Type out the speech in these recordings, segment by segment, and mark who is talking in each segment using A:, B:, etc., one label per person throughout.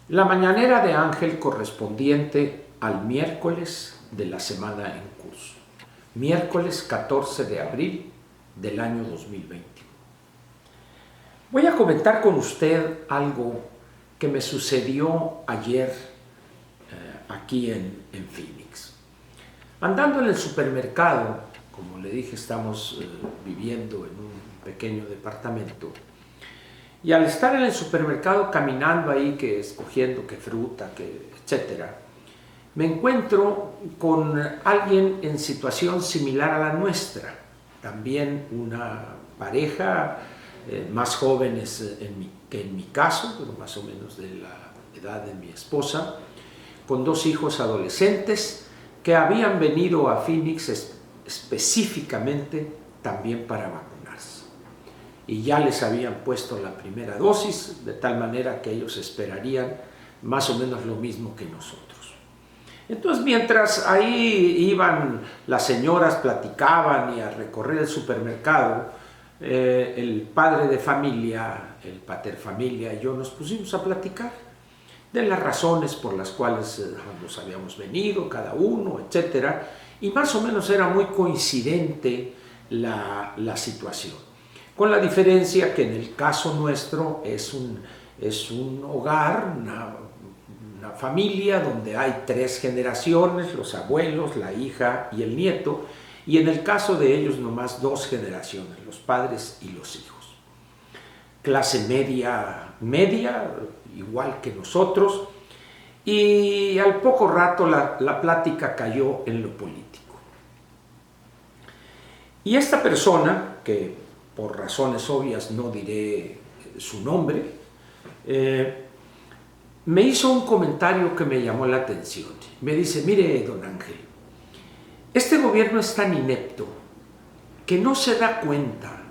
A: La mañanera de Ángel correspondiente al miércoles de la semana en curso, miércoles 14 de abril del año 2020. Voy a comentar con usted algo que me sucedió ayer aquí en Phoenix. Andando en el supermercado, como le dije, estamos viviendo en un pequeño departamento, y al estar en el supermercado caminando ahí, que escogiendo qué fruta, qué etcétera, me encuentro con alguien en situación similar a la nuestra, también una pareja más jóvenes que en mi caso, pero más o menos de la edad de mi esposa, con dos hijos adolescentes que habían venido a Phoenix específicamente también para vacunarse. Y ya les habían puesto la primera dosis, de tal manera que ellos esperarían más o menos lo mismo que nosotros. Entonces, mientras ahí iban las señoras, platicaban y a recorrer el supermercado, el padre de familia, el pater familia y yo nos pusimos a platicar de las razones por las cuales nos habíamos venido, cada uno, etcétera, y más o menos era muy coincidente la situación. Con la diferencia que en el caso nuestro es un hogar, una familia donde hay 3 generaciones, los abuelos, la hija y el nieto, y en el caso de ellos nomás 2 generaciones, los padres y los hijos. Clase media, igual que nosotros, y al poco rato la plática cayó en lo político. Y esta persona, que por razones obvias no diré su nombre, me hizo un comentario que me llamó la atención. Me dice: mire, don Ángel, este gobierno es tan inepto que no se da cuenta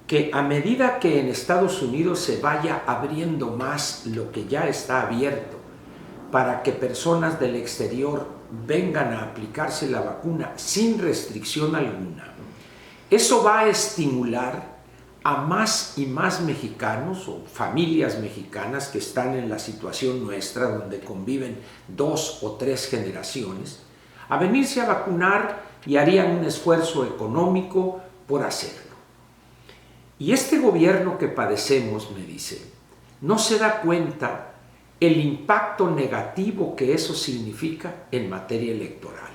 A: que a medida que en Estados Unidos se vaya abriendo más lo que ya está abierto para que personas del exterior vengan a aplicarse la vacuna sin restricción alguna, eso va a estimular a más y más mexicanos o familias mexicanas que están en la situación nuestra, donde conviven 2 o 3 generaciones, a venirse a vacunar y harían un esfuerzo económico por hacerlo. Y este gobierno que padecemos, me dice, no se da cuenta el impacto negativo que eso significa en materia electoral.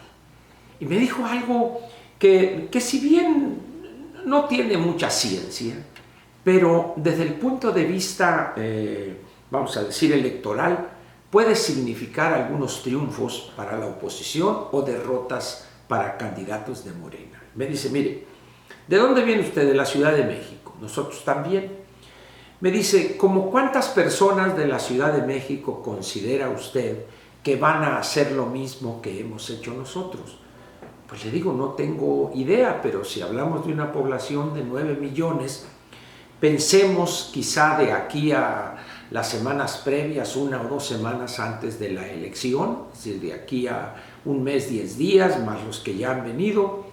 A: Y me dijo algo que si bien no tiene mucha ciencia, pero desde el punto de vista, vamos a decir, electoral, puede significar algunos triunfos para la oposición o derrotas para candidatos de Morena. Me dice: mire, ¿de dónde viene usted? De la Ciudad de México. Nosotros también. Me dice: ¿cómo cuántas personas de la Ciudad de México considera usted que van a hacer lo mismo que hemos hecho nosotros? Pues le digo, no tengo idea, pero si hablamos de una población de 9 millones, pensemos quizá de aquí a las semanas previas, 1 o 2 semanas antes de la elección, es decir, de aquí a un mes, 10 días, más los que ya han venido,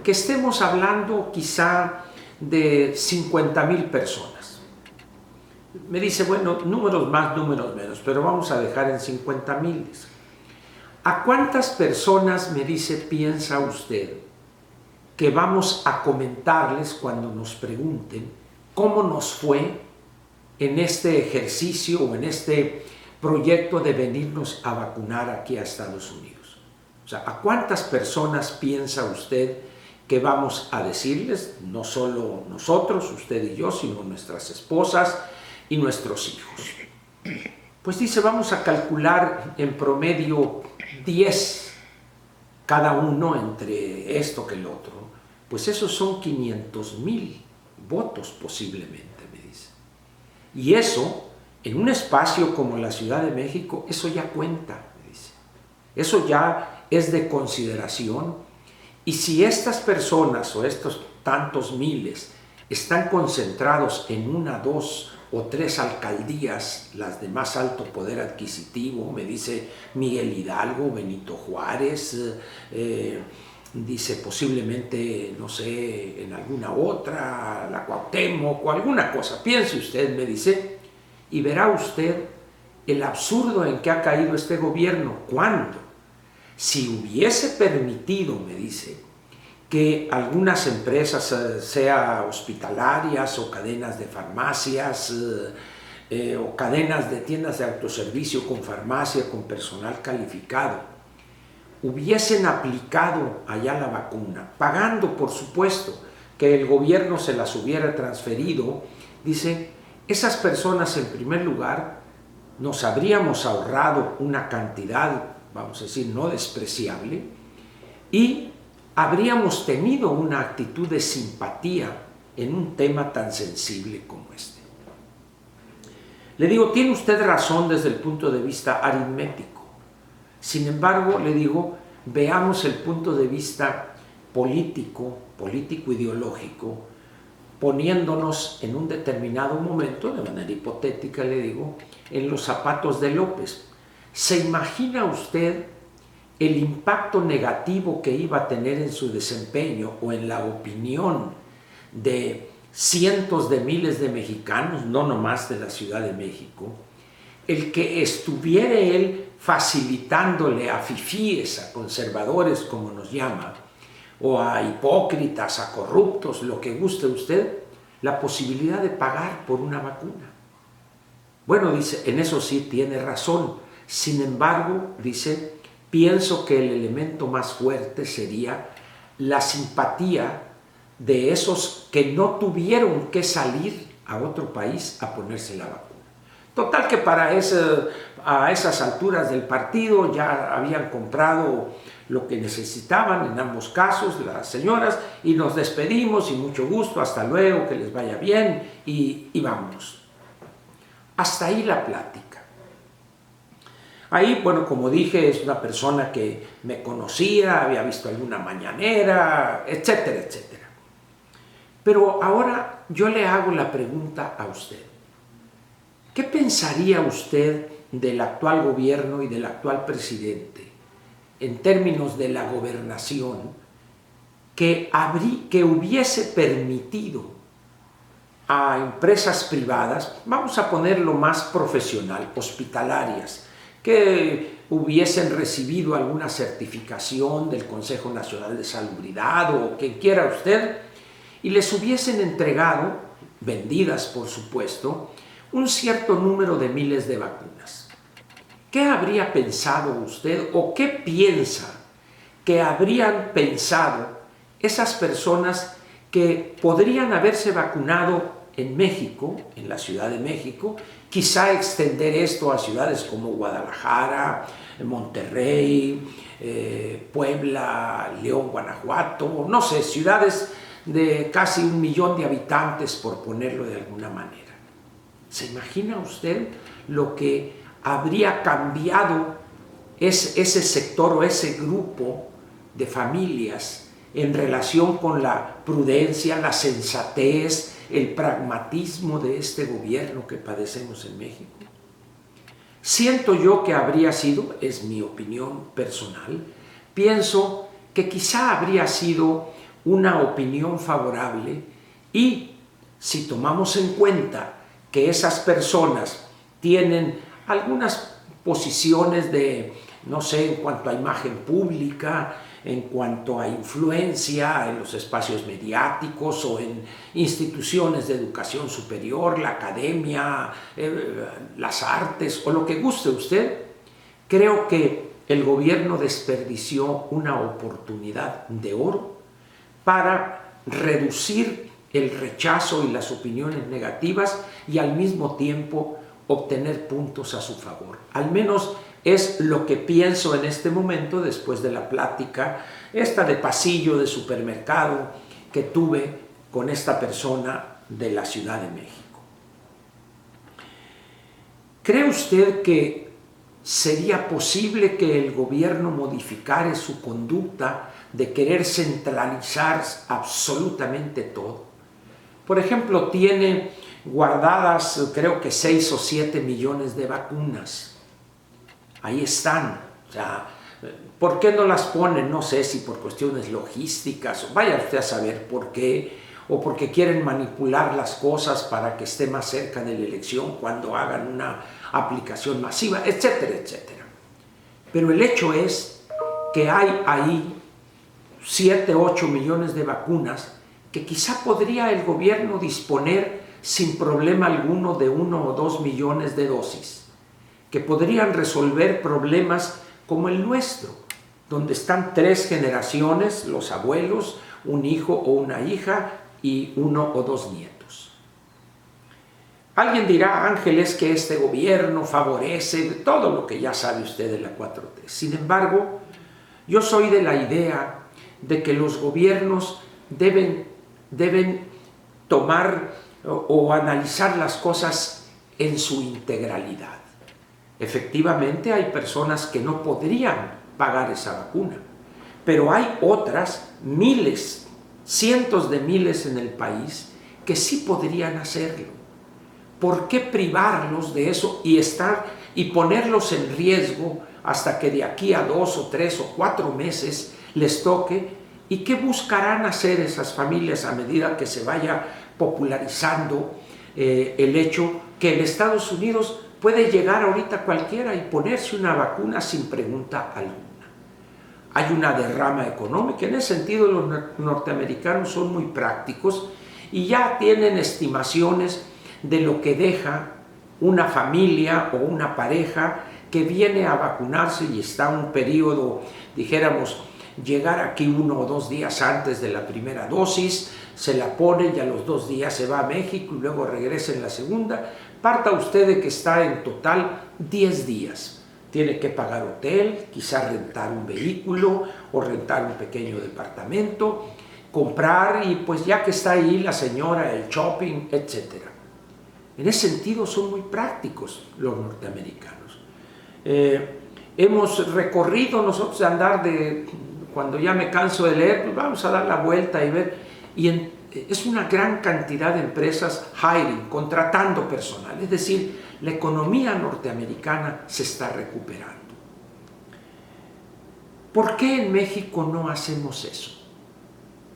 A: que estemos hablando quizá de 50,000 personas. Me dice: bueno, números más, números menos, pero vamos a dejar en 50,000. ¿A cuántas personas, me dice, piensa usted que vamos a comentarles cuando nos pregunten cómo nos fue en este ejercicio o en este proyecto de venirnos a vacunar aquí a Estados Unidos? O sea, ¿a cuántas personas piensa usted que vamos a decirles, no solo nosotros, usted y yo, sino nuestras esposas y nuestros hijos? Pues dice, vamos a calcular en promedio 10 cada uno entre esto que el otro. Pues esos son 500,000 votos posiblemente, me dice. Y eso, en un espacio como la Ciudad de México, eso ya cuenta, me dice. Eso ya es de consideración. Y si estas personas o estos tantos miles están concentrados en 1, 2 o 3 alcaldías, las de más alto poder adquisitivo, me dice Miguel Hidalgo, Benito Juárez, dice posiblemente, no sé, en alguna otra, la Cuauhtémoc o alguna cosa. Piense usted, me dice, y verá usted el absurdo en que ha caído este gobierno cuando, si hubiese permitido, me dice, que algunas empresas, sea hospitalarias o cadenas de farmacias o cadenas de tiendas de autoservicio con farmacia, con personal calificado, hubiesen aplicado allá la vacuna, pagando por supuesto que el gobierno se las hubiera transferido, dice, esas personas en primer lugar nos habríamos ahorrado una cantidad, vamos a decir, no despreciable, y habríamos tenido una actitud de simpatía en un tema tan sensible como este. Le digo, tiene usted razón desde el punto de vista aritmético. Sin embargo, le digo, veamos el punto de vista político-ideológico, poniéndonos en un determinado momento, de manera hipotética le digo, en los zapatos de López. ¿Se imagina usted el impacto negativo que iba a tener en su desempeño o en la opinión de cientos de miles de mexicanos, no nomás de la Ciudad de México, el que estuviera él facilitándole a fifíes, a conservadores, como nos llama, o a hipócritas, a corruptos, lo que guste usted, la posibilidad de pagar por una vacuna? Bueno, dice, en eso sí tiene razón. Sin embargo, dice, pienso que el elemento más fuerte sería la simpatía de esos que no tuvieron que salir a otro país a ponerse la vacuna. Total que a esas alturas del partido ya habían comprado lo que necesitaban en ambos casos las señoras y nos despedimos y mucho gusto, hasta luego, que les vaya bien y vámonos. Hasta ahí la plática. Ahí, bueno, como dije, es una persona que me conocía, había visto alguna mañanera, etcétera, etcétera. Pero ahora yo le hago la pregunta a usted. ¿Qué pensaría usted del actual gobierno y del actual presidente en términos de la gobernación que hubiese permitido a empresas privadas, vamos a ponerlo más profesional, hospitalarias, que hubiesen recibido alguna certificación del Consejo Nacional de Salubridad o quien quiera usted, y les hubiesen entregado, vendidas por supuesto, un cierto número de miles de vacunas? ¿Qué habría pensado usted o qué piensa que habrían pensado esas personas que podrían haberse vacunado en México, en la Ciudad de México, quizá extender esto a ciudades como Guadalajara, Monterrey, Puebla, León, Guanajuato, no sé, ciudades de casi 1 millón de habitantes, por ponerlo de alguna manera? ¿Se imagina usted lo que habría cambiado ese sector o ese grupo de familias en relación con la prudencia, la sensatez, el pragmatismo de este gobierno que padecemos en México? Siento yo que habría sido, es mi opinión personal, pienso que quizá habría sido una opinión favorable, y si tomamos en cuenta que esas personas tienen algunas posiciones de, no sé, en cuanto a imagen pública, en cuanto a influencia en los espacios mediáticos o en instituciones de educación superior, la academia, las artes o lo que guste usted, creo que el gobierno desperdició una oportunidad de oro para reducir el rechazo y las opiniones negativas y al mismo tiempo obtener puntos a su favor. Al menos es lo que pienso en este momento después de la plática, esta de pasillo de supermercado que tuve con esta persona de la Ciudad de México. ¿Cree usted que sería posible que el gobierno modificara su conducta de querer centralizar absolutamente todo? Por ejemplo, tiene guardadas creo que 6 o 7 millones de vacunas. Ahí están. O sea, ¿por qué no las ponen? No sé si por cuestiones logísticas, o vaya usted a saber por qué, o porque quieren manipular las cosas para que esté más cerca de la elección cuando hagan una aplicación masiva, etcétera, etcétera. Pero el hecho es que hay ahí 7, 8 millones de vacunas que quizá podría el gobierno disponer sin problema alguno de 1 o 2 millones de dosis, que podrían resolver problemas como el nuestro, donde están 3 generaciones, los abuelos, un hijo o una hija y 1 o 2 nietos. Alguien dirá, Ángel, es que este gobierno favorece todo lo que ya sabe usted de la 4T. Sin embargo, yo soy de la idea de que los gobiernos deben tomar o analizar las cosas en su integralidad. Efectivamente, hay personas que no podrían pagar esa vacuna, pero hay otras, miles, cientos de miles en el país, que sí podrían hacerlo. ¿Por qué privarlos de eso y ponerlos en riesgo hasta que de aquí a 2 o 3 o 4 meses les toque? ¿Y qué buscarán hacer esas familias a medida que se vaya popularizando el hecho que en Estados Unidos puede llegar ahorita cualquiera y ponerse una vacuna sin pregunta alguna? Hay una derrama económica. En ese sentido, los norteamericanos son muy prácticos y ya tienen estimaciones de lo que deja una familia o una pareja que viene a vacunarse y está un periodo, dijéramos, llegar aquí 1 o 2 días antes de la primera dosis, se la ponen y a los 2 días se va a México y luego regresa en la segunda. Parta usted de que está en total 10 días. Tiene que pagar hotel, quizás rentar un vehículo o rentar un pequeño departamento, comprar y pues ya que está ahí la señora, el shopping, etc. En ese sentido son muy prácticos los norteamericanos. Hemos recorrido nosotros de andar cuando ya me canso de leer, pues vamos a dar la vuelta y ver, es una gran cantidad de empresas hiring, contratando personal, es decir, la economía norteamericana se está recuperando. ¿Por qué en México no hacemos eso?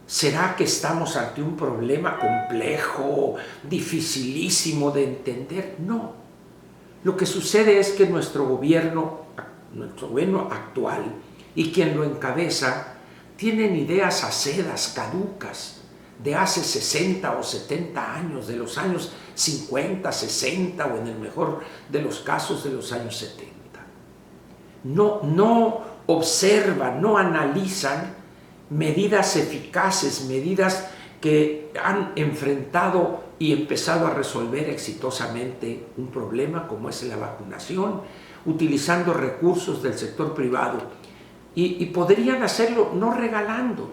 A: ¿Será que estamos ante un problema complejo, dificilísimo de entender? No. Lo que sucede es que nuestro gobierno actual y quien lo encabeza tienen ideas acedas, caducas, de hace 60 o 70 años, de los años 50, 60 o en el mejor de los casos de los años 70. No observan, no analizan medidas eficaces, medidas que han enfrentado y empezado a resolver exitosamente un problema como es la vacunación, utilizando recursos del sector privado. Y podrían hacerlo no regalando.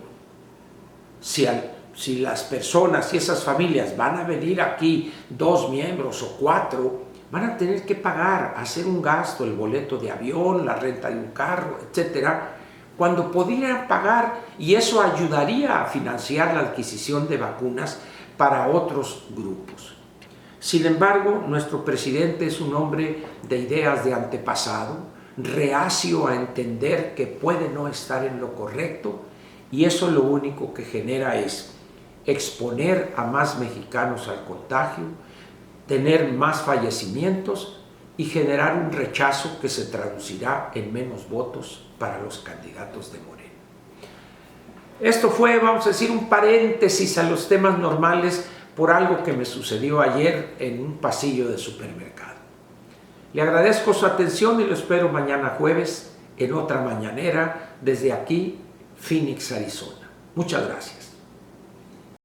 A: Si las personas y esas familias van a venir aquí 2 miembros o 4, van a tener que pagar, hacer un gasto, el boleto de avión, la renta de un carro, etcétera, cuando podrían pagar, y eso ayudaría a financiar la adquisición de vacunas para otros grupos. Sin embargo, nuestro presidente es un hombre de ideas de antepasado, reacio a entender que puede no estar en lo correcto, y eso lo único que genera es exponer a más mexicanos al contagio, tener más fallecimientos y generar un rechazo que se traducirá en menos votos para los candidatos de Morena. Esto fue, vamos a decir, un paréntesis a los temas normales por algo que me sucedió ayer en un pasillo de supermercado. Le agradezco su atención y lo espero mañana jueves en otra mañanera desde aquí, Phoenix, Arizona. Muchas gracias.